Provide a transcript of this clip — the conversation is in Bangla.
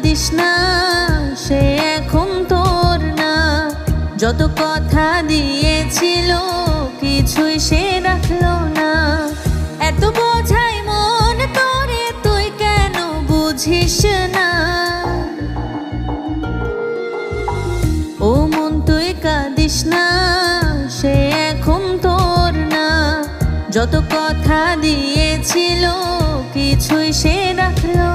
কাঁদিস না, সে এখন তোর না। যত কথা দিয়েছিল কিছুই সে রাখলো না। এত বোঝাই মন তোরে, তুই কেন বুঝিস না? ও মন তুই কাঁদিস না, সে এখন তোর না। যত কথা দিয়েছিল কিছুই সে রাখলো